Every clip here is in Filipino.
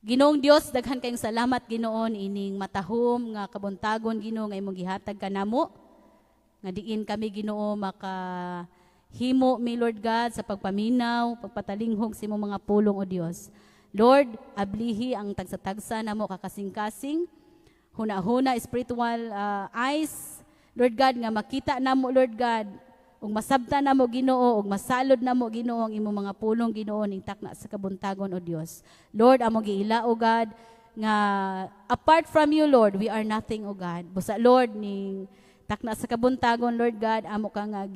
Ginoong Dios, daghan kayong salamat Ginoon ining matahom nga kabuntagon Ginoo nga imong gihatag kanamo. Nga diin kami Ginoo makahimo mi Lord God sa pagpaminaw, pagpatalinghog sa imong mga pulong o Dios. Lord, ablihi ang tagsa-tagsa namo kakasing-kasing. Huna-huna spiritual eyes, Lord God, nga makita namo Lord God, ug masabtan namo Ginoo, ug masalod namo Ginoo ang imong mga pulong Ginoo ning takna sa kabuntagon o Dios. Lord, amo giila o God nga apart from you Lord, we are nothing o God. Busa Lord ning takna sa kabuntagon Lord God, amo ka nga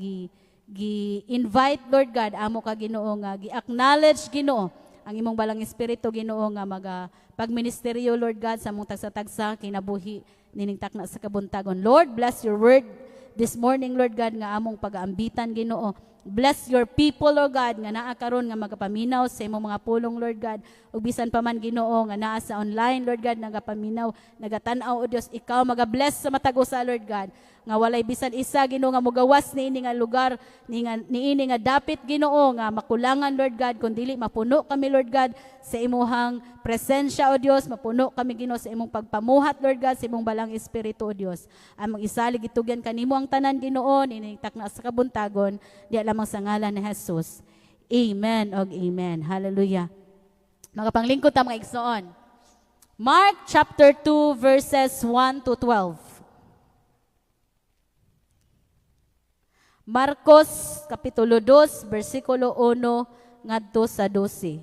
gi-invite Lord God, amo ka Ginoo nga gi-acknowledge Ginoo ang imong balang espiritu Ginoo nga pagministeryo Lord God sa mong tagsa-tagsa kinabuhi nining takna sa kabuntagon. Lord, bless your word this morning, Lord God, nga among pag-aambitan Ginoo. Bless your people, Lord God, nga naa karon nga magapaminaw sa imong mga pulong, Lord God. Ug bisan pa man Ginoo nga naa sa online, Lord God, nagapaminaw, nagatanaw o Dios, ikaw magabless sa matag usa, Lord God. Nga walay bisan isa Ginoo nga mogawas niini nga lugar niini nga dapit Ginoo nga makulangan Lord God kun dili mapuno kami Lord God sa imuhang presensya o Dios, mapuno kami Ginoo sa imong pagpamuhat Lord God sa imong balang espiritu o Dios. Among isalig itugyan kanimo ang tanan Ginoo nining takna sa kabuntagon di lamang sa ngalan ni Jesus. Amen og amen. Hallelujah. Mga panglingkod ta mga igsoon. Mark chapter 2 verses 1 to 12. Marcos kapitulo 2 bersikulo 1 ngadto sa 12.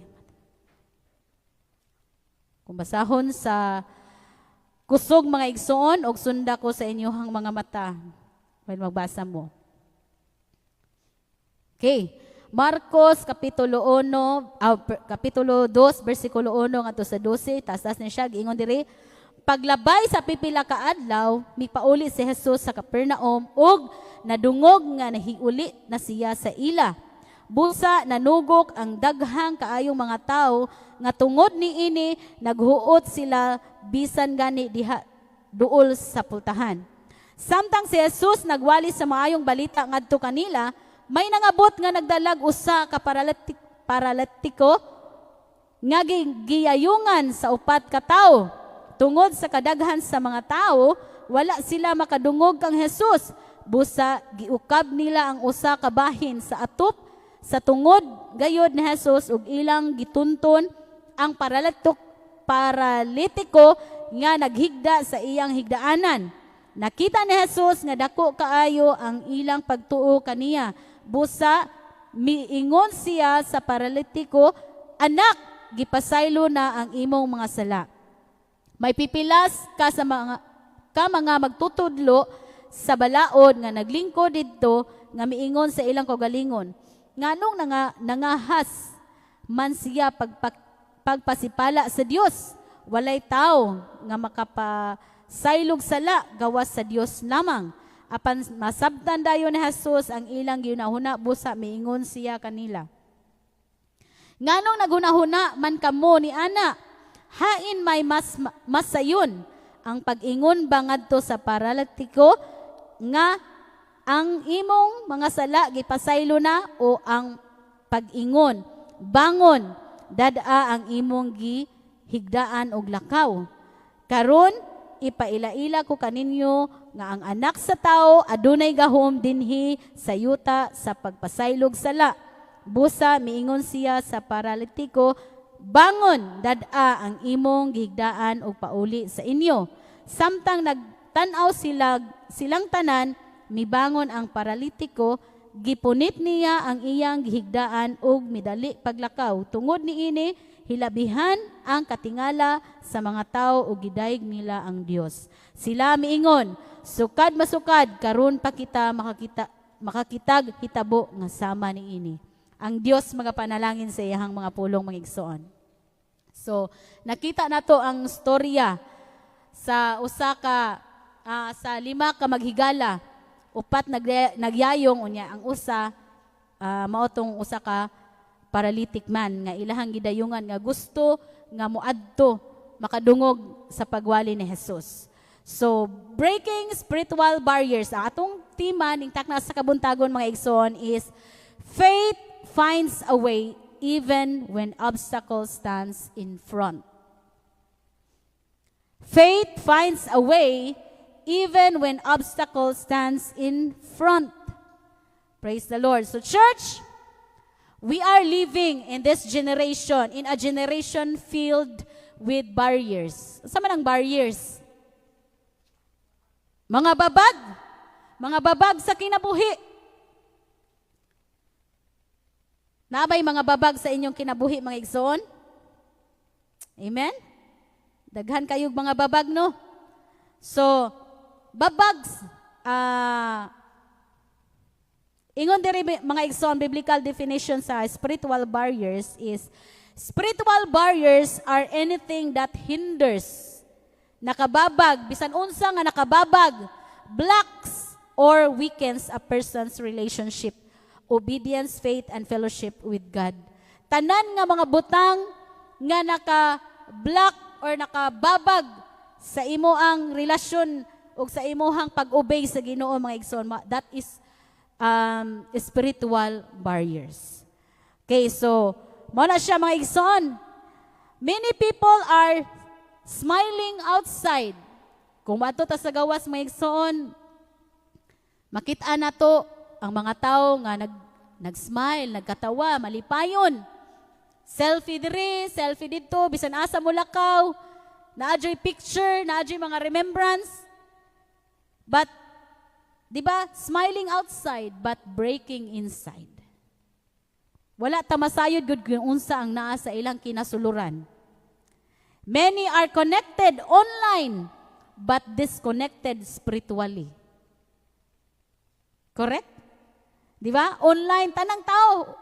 Kung basahon sa kusog mga igsoon og sunda ko sa inyohang mga mata. When magbasa mo. Okay. Marcos kapitulo 2 bersikulo 1 ngadto sa 12, taas ni siya giingon diri, paglabay sa pipila ka adlaw, mipauli si Jesus sa Capernaum ug nadungog nga nahiuli na siya sa ila. Busa nanugok ang daghang kaayong mga tao nga tungod niini naghuot sila bisan gani diha duol sa pultahan. Samtang si Jesus nagwali sa maayong balita ngadto kanila, may nangabot nga nagdalag usa ka paralitiko nga giyayungan sa upat ka tawo. Tungod sa kadaghan sa mga tao, wala sila makadungog kang Jesus. Busa giukab nila ang usa ka bahin sa atop sa tungod gayod ni Jesus ug ilang gitunton ang paralitiko nga naghigda sa iyang higdaanan. Nakita ni Jesus nga dako kaayo ang ilang pagtuo kaniya. Busa miingon siya sa paralitiko, anak, gipasaylo na ang imong mga sala. May pipilas ka sa mga magtutudlo sa balaod nga naglingkod didto nga miingon sa ilang kaugalingon. Nganong nangahas man siya pagpasipala sa Dios. Walay tao nga makapasaylog sala gawas sa Dios lamang. Apan masabtan dayon ni Jesus ang ilang ginahuna, busa miingon siya kanila. Nganong naghunahuna man kamo ni ana? Hain may masayon ang pag-ingon ba ngadto sa paralitiko nga ang imong mga sala gipasaylo na o ang pag-ingon bangon dad-a ang imong gihigdaan og lakaw. Karon ipaila-ila ko kaninyo nga ang anak sa tao adunay gahom dinhi sa yuta sa pagpasaylog sala. Busa miingon siya sa paralitiko, bangon, dad-a ang imong gihigdaan og pauli sa inyo. Samtang nagtan-aw silang tanan, mibangon ang paralitiko, gipunit niya ang iyang gihigdaan og midali paglakaw. Tungod niini, hilabihan ang katingala sa mga tao ug gidayeg nila ang Dios. Sila miingon, sukad masukad karon pa kita makakitag hitabo nga sama niini. Ang Dios magapanalangin sa iyang mga pulong mga igsoon. So, nakita nato ang storya sa sa 5 ka maghigala, upat nagyayong unya ang usa maotong usa ka paralytic man nga ilahang gidayungan nga gusto nga moadto makadungog sa pagwali ni Jesus. So, breaking spiritual barriers. Ang atong tema ning takna sa kabuntagon mga igsoon is faith finds a way even when obstacle stands in front. Faith finds a way even when obstacle stands in front. Praise the Lord. So church, we are living in this generation, in a generation filled with barriers. Sa man ang barriers? Mga babag sa kinabuhi. Nabay mga babag sa inyong kinabuhi, mga igsoon? Amen? Daghan kayong mga babag, no? So, babags, ingon diri mga igsoon, biblical definition sa spiritual barriers is, spiritual barriers are anything that hinders, nakababag, bisan unsa nga nakababag, blocks or weakens a person's relationship, obedience, faith, and fellowship with God. Tanan nga mga butang nga naka-block or nakababag sa imoang relasyon o sa imohang pag-obey sa Ginoo, mga igsoon, that is spiritual barriers. Okay, so muna siya, mga igsoon. Many people are smiling outside. Kung mato ta sa gawas, mga igsoon, makita na to ang mga tao nga nag-smile, nagkatawa, malipayon. Selfie diri, selfie dito, bisan asa mo lakaw, naadyo'y picture, naadyo'y mga remembrance. But, di ba, smiling outside but breaking inside. Wala ta masayod gud kung unsa ang naa sa ilang kinasuluran. Many are connected online but disconnected spiritually. Correct? Di ba? Online, tanang tao,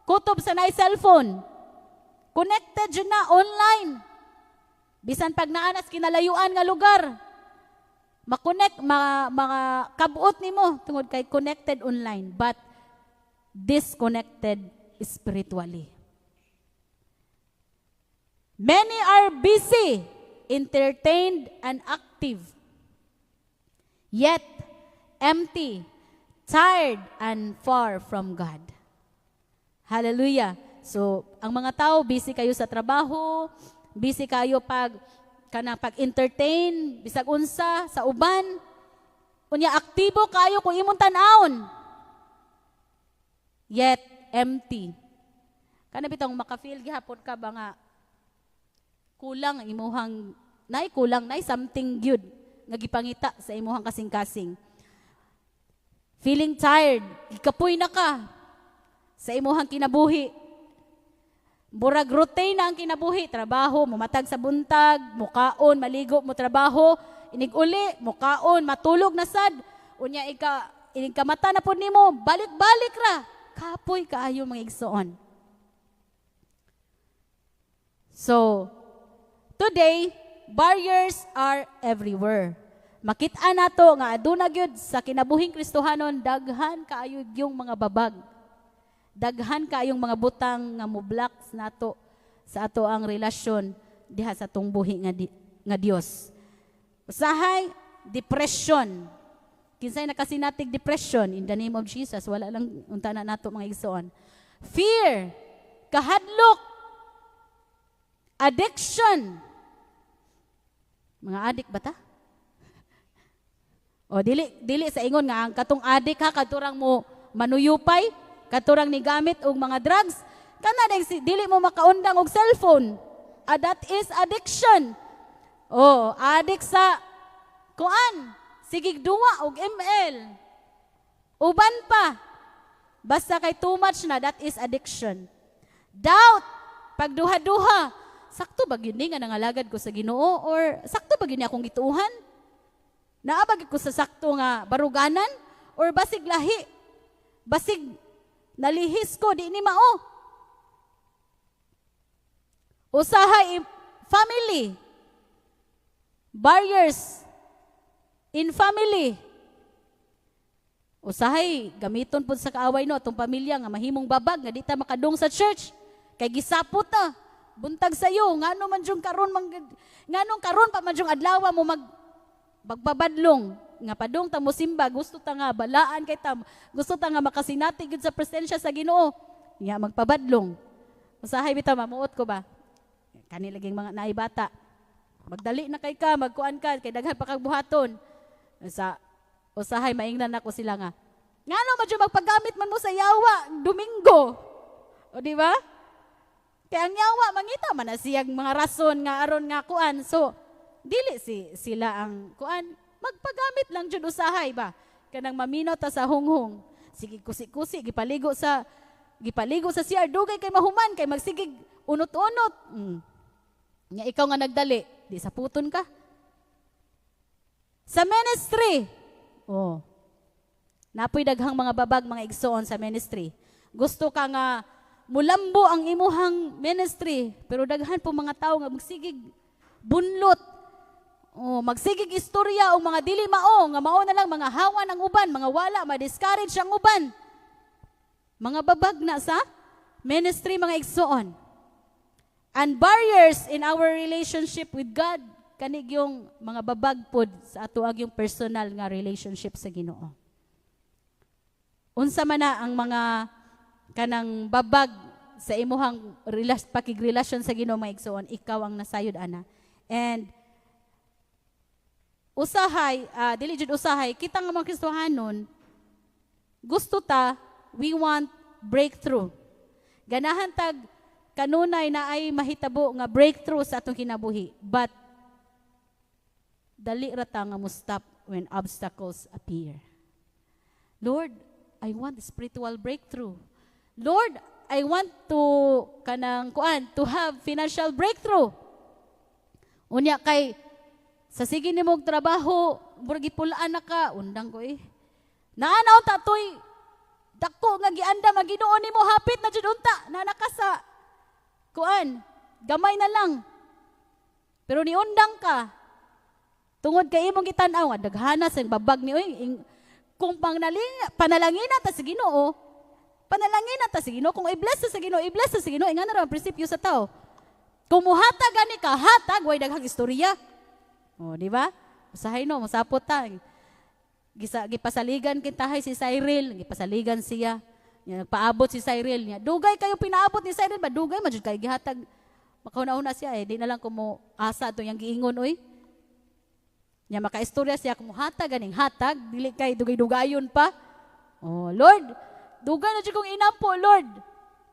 kutob sa nay cellphone. Connected dyan na, online. Bisan pag naanas kinalayuan nga lugar, makonect, mga kabuot ni mo tungod kay connected online but disconnected spiritually. Many are busy, entertained, and active, yet empty, tired, and far from God. Hallelujah. So, ang mga tao, busy kayo sa trabaho, busy kayo pag-entertain, bisag unsa, sa uban. Unya, aktibo kayo kung imong tan-aon. Yet, empty. Kana bitang makafeel gihapon ka ba nga, kulang imuhang, kulang, something good, nga gipangita sa imuhang kasing-kasing. Feeling tired, ikapoy na ka sa imuhang kinabuhi. Burag routine na ang kinabuhi, trabaho, mumatag sa buntag, mukaon, maligo mo trabaho, inig-uli, mukaon, matulog na sad, unya ikamata na po nimo, balik-balik ra, kapoy kaayo mga igsoon. So, today, barriers are everywhere. Makita nato nga aduna gyud sa kinabuhing Kristohanon, daghan kaayo yung mga babag. Daghan kayong mga butang nga mo-blocks nato sa ato ang relasyon diha sa tong buhi nga Dios. Usahay, depression. Kinsay nakasinatig depression in the name of Jesus, wala lang unta na nato mga igsoon. Fear, kahadlok, addiction. Mga adik ba ta? O dili sa ingon nga ang katong adik ha, katurang mo manuyupay, katurang ni gamit og mga drugs, kana dili mo makaundang og cellphone. That is addiction. Oh, addict sa kuan, sigig duwa og ML. Uban pa. Basta kay too much na, that is addiction. Doubt, pagduha-duha. Sakto ba gyud ni nga nangalagad ko sa Ginoo or sakto ba gyud ni akong gituuhan? Naabag ko sa sakto nga baruganan or basig lahi? Basig nalihis ko, di ni mao. Usahay, family. Barriers in family. Usahay, gamiton po sa kaaway no, itong pamilya nga mahimong babag, nga di ta makadung sa church. Kay gisapot ta, buntag sayo, ngano man jung karon, nganong karon pa man jung adlaw mo magbabadlong. Nga padung ta mo simba, gusto ta nga balaan kay ta, gusto ta nga makasinati gid sa presensya sa Ginoo. Nga magpabadlong. Usahay bitaw mamuot ko ba? Kani laging mga naibata. Magdali na kay ka, magkuan ka, kay daghan pa kag buhaton. Sa usahay maingnan nako sila nga. Ngano man jud magpagamit man mo sa yawa Domingo. O di ba? Kaya ang yawa mangita man na siyang mga rason nga aron nga kuan. So dili sila ang kuan, magpagamit lang jud usahay ba. Kanang maminaw ta sa hunghong. Sige kusi-kusi gipaligo sa CR dugay kay mahuman kay magsigig unot-unot. Nya ikaw nga nagdali, di sa puton ka. Sa ministry. Napoy daghang mga babag mga igsoon sa ministry. Gusto ka nga mulambo ang imuhang ministry, pero daghan po mga tao nga magsigig bunlot. Magsigig istorya o mga dili mao nga mao na lang mga hawa ng uban, mga wala ma-discourage ang uban. Mga babag na sa ministry mga igsoon. And barriers in our relationship with God, kanig yung mga babag pod sa atuag yung personal nga relationship sa Ginoo. Unsa man na ang mga kanang babag sa imuhang pakigrelasyon sa Ginoo mga igsoon, ikaw ang nasayod ana. And usahay, dili jud usahay, kita nga mga Kristohanon, gusto ta, we want breakthrough. Ganahan tag kanunay na ay mahitabo nga breakthrough sa atong kinabuhi. But dali ra ta nga mo stop when obstacles appear. Lord, I want spiritual breakthrough. Lord, I want to have financial breakthrough. Unya kay sa sige nimong trabaho, murag gipulaan na ka, undang ko Naanaw ta toy dako nga gianda Ginoo nimo hapit na jud unta, nanaka sa gamay na lang. Pero niundang ka. Tungod kay imong gitan-aw, daghana sa babag ni kung panalangin ta sa Ginoo, panalangin ta sa Ginoo, kung i-bless sa Ginoo, i-bless sa Ginoo, ingana ra ang prinsipyo sa tao. Kung muhatag ani ka, hatag way daghang istorya. Di ba? Usahay no, masapot ta. Gipasaligan kintahay si Cyril, gipasaligan siya. Nagpaabot si Cyril niya. Dugay kayo pinaabot ni Cyril ba? Dugay man jud kay gihatag. Makauna-una siya di na lang ko mo asa to yang giingon Nya makaistorya siya kung hatag ganing hatag, dili kay dugay-dugayon pa. Lord, dugay na jud kong inampo, Lord.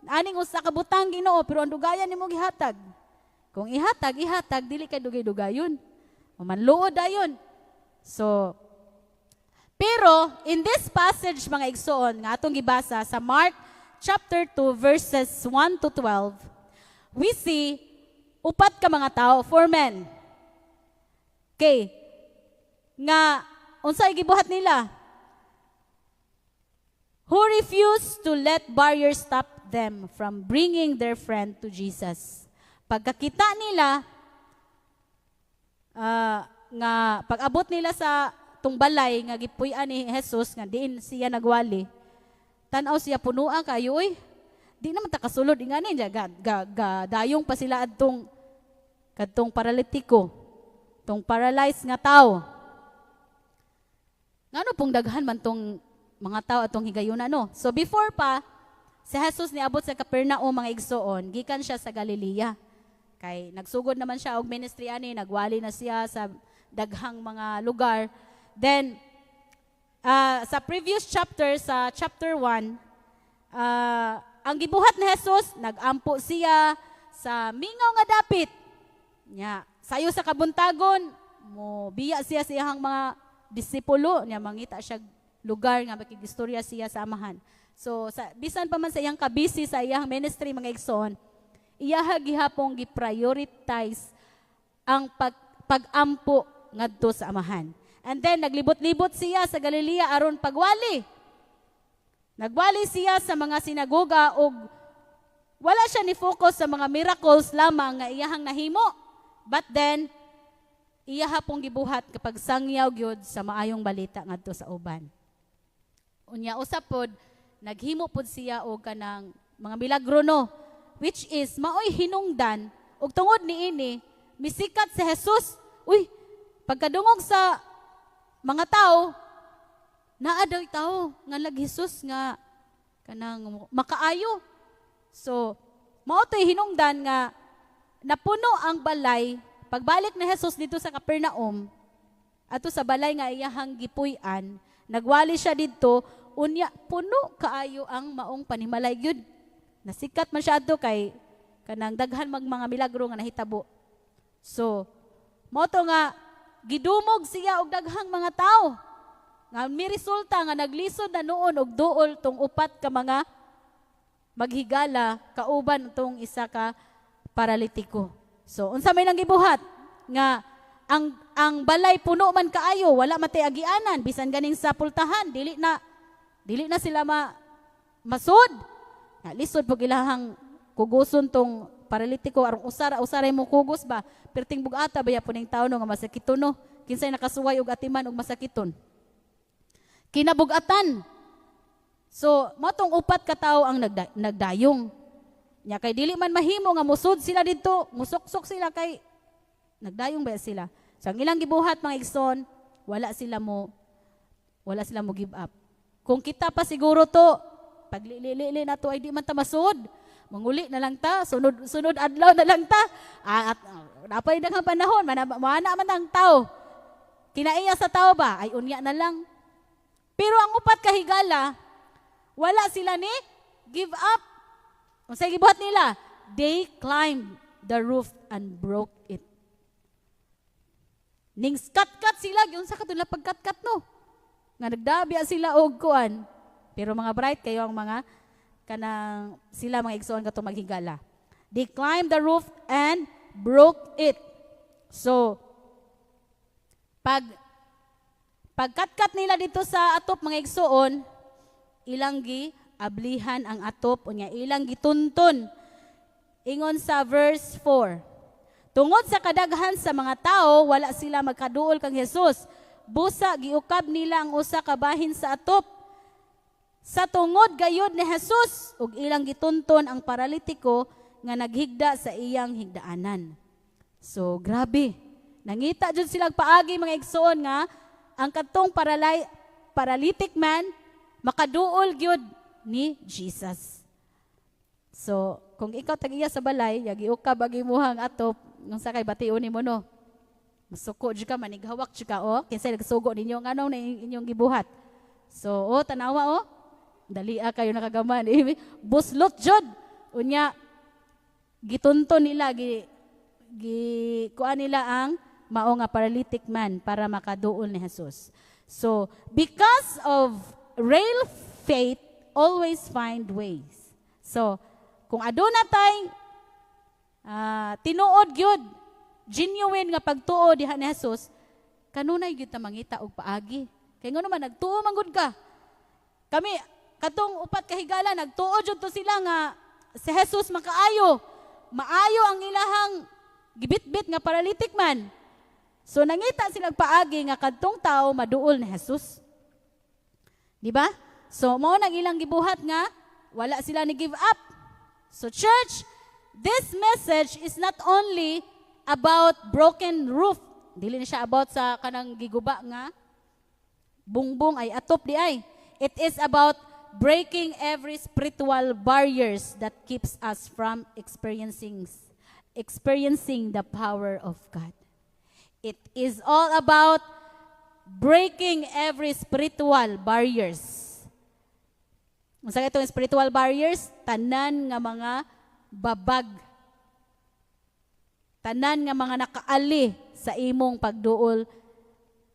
Aning usa ka butang Ginoo, pero ang dugayan nimo gihatag. Kung ihatag, dili kay dugay-dugayon. Manluod dayon. So, pero in this passage mga igsoon nga atong gibasa sa Mark chapter 2 verses 1 to 12, we see upat ka mga tao, 4 men. Okay. Nga unsay gibuhat nila? Who refused to let barriers stop them from bringing their friend to Jesus. Pagkakita nila nga pag-abot nila sa tung balay nga gipuy-an ni Jesus nga diin siya nagwali, tan-aw siya punua kayo di naman ta kasulod ingani dayong pa sila adtong kadtong paralitiko, tong paralyzed nga tao. Ngano pong daghan man tong mga tao atong higayuna So before pa si Jesus niabot sa Capernaum mga igsoon, gikan siya sa Galilea. Kay nagsugod naman siya og ministry ani, nagwali na siya sa daghang mga lugar. Then sa previous chapter, sa chapter 1, ang gibuhat ni Jesus, nagampo siya sa mingaw nga dapit. Nya, sayo sa kabuntagon, mo biya siya sa iyang mga disipulo, nya mangita siya lugar nga makigistorya siya sa amahan. So bisan pa man sa iyang kabisi sa iyang ministry mga igsoon, iyaha gihapong gi-prioritize ang pag-ampo ngadto sa amahan. And then naglibot-libot siya sa Galilea aron pagwali. Nagwali siya sa mga sinagoga ug wala siya ni focus sa mga miracles lamang nga iyahang nahimo. But then iyaha pong gibuhat kapag sangyaw gyud sa maayong balita ngadto sa uban. Unya usap pod naghimo pod siya og kanang mga milagro which is maoy hinungdan ug tungod niini misikat si Jesus. Pagkadungog sa mga tao, naa daw tao nga lag Jesus nga kanang makaayo. So mao toy hinungdan nga napuno ang balay pagbalik ni Jesus dito sa Capernaum, ato sa balay nga iyahang gipuy-an, nagwali siya dito, unya puno kaayo ang maong panimalay gyud. Nasikat man siya adto kay kanang daghan mga milagro nga nahitabo. So, mo to nga gidumog siya og daghang mga tao. Nga mi resulta nga naglisod na noon og duol tong upat ka mga maghigala kauban tong isa ka paralitiko. So, unsa may nang gibuhat nga ang balay puno man kaayo, wala matay agianan, bisan ganing sa pultahan, dili na sila masud. Lisod pag ilahang kuguson tong paralitiko, arong usaray mo kugos ba, perting bugata baya po ning tao no, nga masakiton no, kinsay nakasuway og atiman og masakiton. Kinabugatan. So, matong upat ka tao ang nagdayong. Nya kay dili man mahimo nga musud sila dito, musuksok sila kay nagdayong ba sila. So, ang ilang gibuhat mga igsoon, wala sila mo give up. Kung kita pa siguro to, paglili na to ay di man ta masud. Manguli na lang ta, sunod adlaw na lang ta. At napay daghang panahon, mana man ang tao. Kinaiya sa tao ba? Ay unya na lang. Pero ang upat kahigala, wala sila ni give up. Unsay gibuhat nila? They climbed the roof and broke it. Ning kat-kat sila, yun sa katula pagkat-kat no. Nga nagdabya sila og kuan. Pero mga bright kayo ang mga kanang sila mga igsoon katong maghigala. They climbed the roof and broke it. So pagkat-kat nila dito sa atop mga igsoon, ilang ablihan ang atop unya ilang gitunton. Ingon sa verse 4. Tungod sa kadaghan sa mga tao, wala sila magkaduol kang Jesus. Busa giukab nila ang usa ka bahin sa atop. Sa tungod gayud ni Jesus ug ilang gitunton ang paralitiko nga naghigda sa iyang higdaanan. So grabe. Nangita jud sila paagi mga igsoon nga ang katong paralytic man makaduol gyud ni Jesus. So kung ikaw tag-iya sa balay, giukab ang imuhang atop, nung sa kay bation nimo no. Masuko jud ka, manighawak jud ka o. Kinsay nagsugo ninyo nganong na inyong gibuhat. So tanawa o. Dali kayo nakagaman. Buslot jud. Unya gitunton nila kuan nila ang mao nga paralytic man para makaduol ni Jesus. So because of real faith always find ways. So kung aduna tay tinuod gyud, genuine nga pagtuo diha ni Jesus, kanunay gyud ta mangita og paagi. Kay ngano man nagtuo man gud ka. Kami katong upat kahigala nagtuo jud to sila nga si Jesus makaayo. Maayo ang ilahang gibitbit nga paralytic man. So nangita sila paagi nga kadtong tao maduol ni Jesus. Di ba? So mao nang ilang gibuhat nga wala sila ni give up. So church, this message is not only about broken roof. Dili na siya about sa kanang giguba nga bungbong ay atop di ay. It is about breaking every spiritual barriers that keeps us from experiencing the power of God. It is all about breaking every spiritual barriers. Unsa itong spiritual barriers? Tanan nga mga babag. Tanan nga mga nakaali sa imong pagduol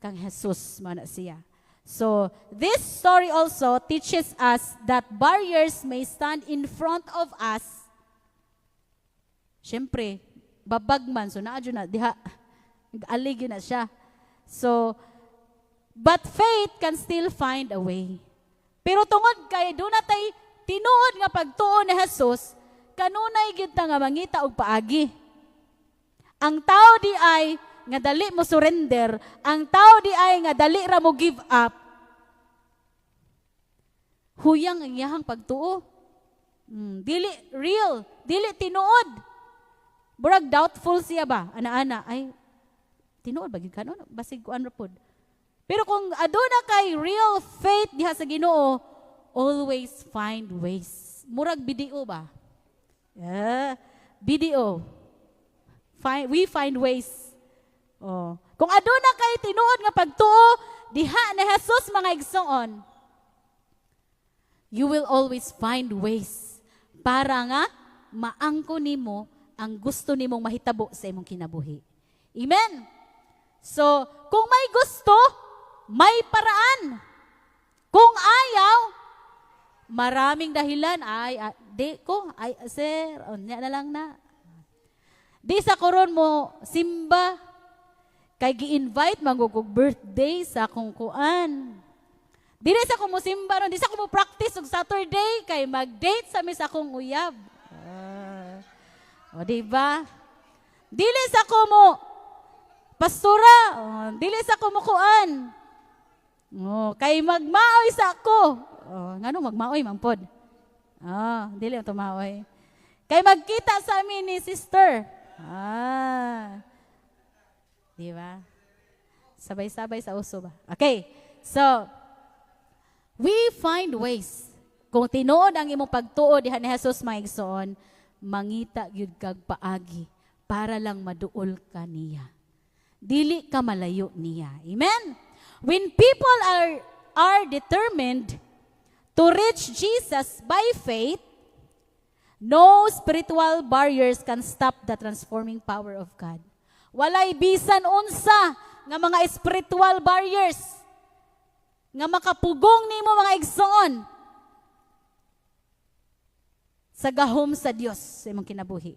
kang Jesus man siya. So, this story also teaches us that barriers may stand in front of us. Siyempre, babag man. So, naadyo na, diha, nag-alig na siya. So, but faith can still find a way. Pero tungod kay doon natay tinuod nga pagtuo ni Jesus, kanunay gyud ta nga mangita og paagi. Ang tao di ay nga dali mo surrender, ang tao di ay nga dali ra mo give up. Huyang ang iyahang pagtuo. Dili real, dili tinuod. Burag doubtful siya ba? Ana-ana ay tinuod ba gyud kanon? Basig kuan ra pod. Pero kung aduna kay real faith diha sa Ginoo, always find ways. Murag BDO ba? BDO. We find ways. Oh. Kung aduna kay tinuod nga pagtuo diha ni Jesus mga igsoon, you will always find ways para nga maangko nimo ang gusto nimong mahitabo sa imong kinabuhi. Amen. So, kung may gusto, may paraan. Kung ayaw, maraming dahilan. Di ko, sir, niya na lang na. Di sa koron mo, simba, kay gi-invite magugog birthday sa akong kuan. Di sa ko mo simba ron, di sa ko mo practice og Saturday, kay mag-date sa mis akong uyab. O, diba? Dili sa ko mo pastora, dili sa ko mo kuan. Kay magmaoy sa ako. Ngano magmaoy mangpod? Dili to maoy. Kay magkita sa amin ni sister. Di ba? Sabay-sabay sa uso ba? Okay. So, we find ways. Kung tinuod ang imong pagtuo diha ni Jesus mga igsoon, mangita gyud kag paagi para lang maduol ka niya. Dili ka malayo niya. Amen? When people are determined to reach Jesus by faith, no spiritual barriers can stop the transforming power of God. Walay bisan unsa nga mga spiritual barriers nga makapugong nimo mga igsoon sa gahom sa Dios sa imong kinabuhi.